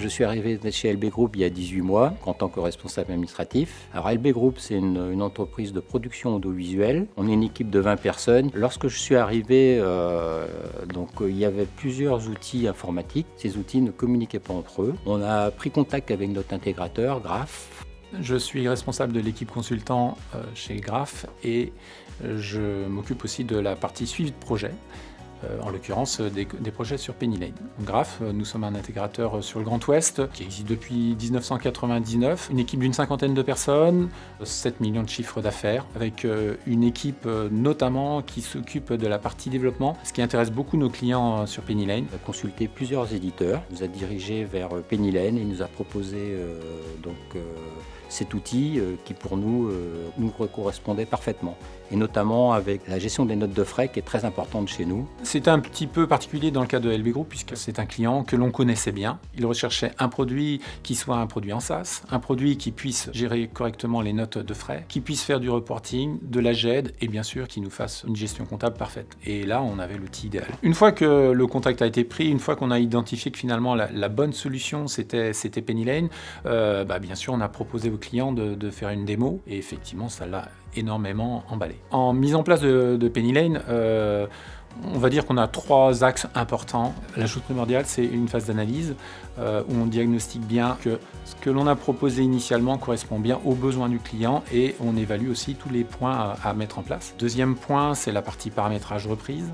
Je suis arrivé chez LB Group il y a 18 mois en tant que responsable administratif. Alors LB Group, c'est une entreprise de production audiovisuelle. On est une équipe de 20 personnes. Lorsque je suis arrivé, il y avait plusieurs outils informatiques. Ces outils ne communiquaient pas entre eux. On a pris contact avec notre intégrateur, Graph. Je suis responsable de l'équipe consultant chez Graph et je m'occupe aussi de la partie suivi de projet. En l'occurrence des projets sur Penny Lane. Graph, nous sommes un intégrateur sur le Grand Ouest qui existe depuis 1999, une équipe d'une 50aine de personnes, 7 millions de chiffres d'affaires, avec une équipe notamment qui s'occupe de la partie développement, ce qui intéresse beaucoup nos clients sur Penny Lane. On a consulté plusieurs éditeurs, nous a dirigés vers Penny Lane et nous a proposé cet outil qui pour nous correspondait parfaitement. Et notamment avec la gestion des notes de frais qui est très importante chez nous. C'est un petit peu particulier dans le cas de LB Group puisque c'est un client que l'on connaissait bien. Il recherchait un produit qui soit un produit en SaaS, un produit qui puisse gérer correctement les notes de frais, qui puisse faire du reporting, de la GED et bien sûr qui nous fasse une gestion comptable parfaite. Et là, on avait l'outil idéal. Une fois que le contact a été pris, une fois qu'on a identifié que finalement la bonne solution c'était Penny Lane, bien sûr on a proposé aux clients de faire une démo et effectivement ça l'a énormément emballé. En mise en place de Penny Lane, on va dire qu'on a 3 axes importants. La chose primordiale, c'est une phase d'analyse où on diagnostique bien que ce que l'on a proposé initialement correspond bien aux besoins du client et on évalue aussi tous les points à mettre en place. Deuxième point, c'est la partie paramétrage reprise.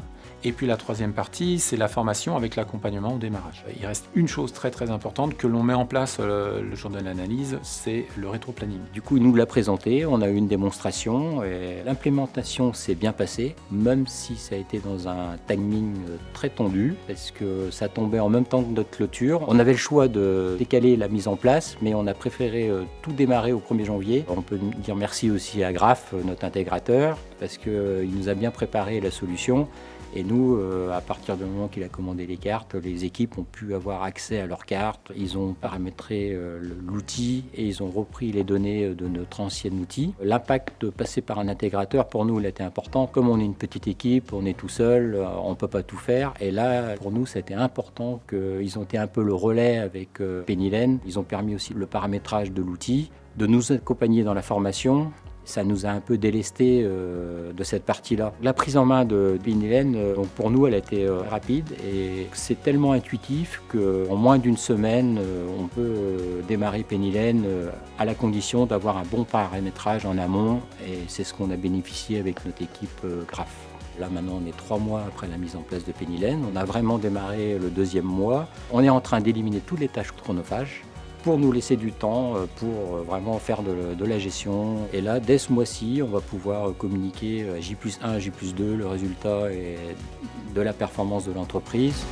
Et puis la troisième partie, c'est la formation avec l'accompagnement au démarrage. Il reste une chose très très importante que l'on met en place le jour de l'analyse, c'est le rétro-planning. Du coup, il nous l'a présenté, on a eu une démonstration et l'implémentation s'est bien passée, même si ça a été dans un timing très tendu, parce que ça tombait en même temps que notre clôture. On avait le choix de décaler la mise en place, mais on a préféré tout démarrer au 1er janvier. On peut dire merci aussi à Graph, notre intégrateur, parce qu'il nous a bien préparé la solution. Et nous, à partir du moment qu'il a commandé les cartes, les équipes ont pu avoir accès à leurs cartes. Ils ont paramétré l'outil et ils ont repris les données de notre ancien outil. L'impact de passer par un intégrateur, pour nous, il a été important. Comme on est une petite équipe, on est tout seul, on ne peut pas tout faire. Et là, pour nous, ça a été important qu'ils ont été un peu le relais avec Penny Lane. Ils ont permis aussi le paramétrage de l'outil, de nous accompagner dans la formation. Ça nous a un peu délesté de cette partie-là. La prise en main de Penny Lane, pour nous, elle a été rapide et c'est tellement intuitif qu'en moins d'une semaine, on peut démarrer Penny Lane à la condition d'avoir un bon paramétrage en amont et c'est ce qu'on a bénéficié avec notre équipe Graph. Là maintenant on est 3 mois après la mise en place de Penny Lane. On a vraiment démarré le 2e mois. On est en train d'éliminer toutes les tâches chronophages pour nous laisser du temps pour vraiment faire de la gestion. Et là, dès ce mois-ci, on va pouvoir communiquer à J+1, J+2, le résultat et de la performance de l'entreprise.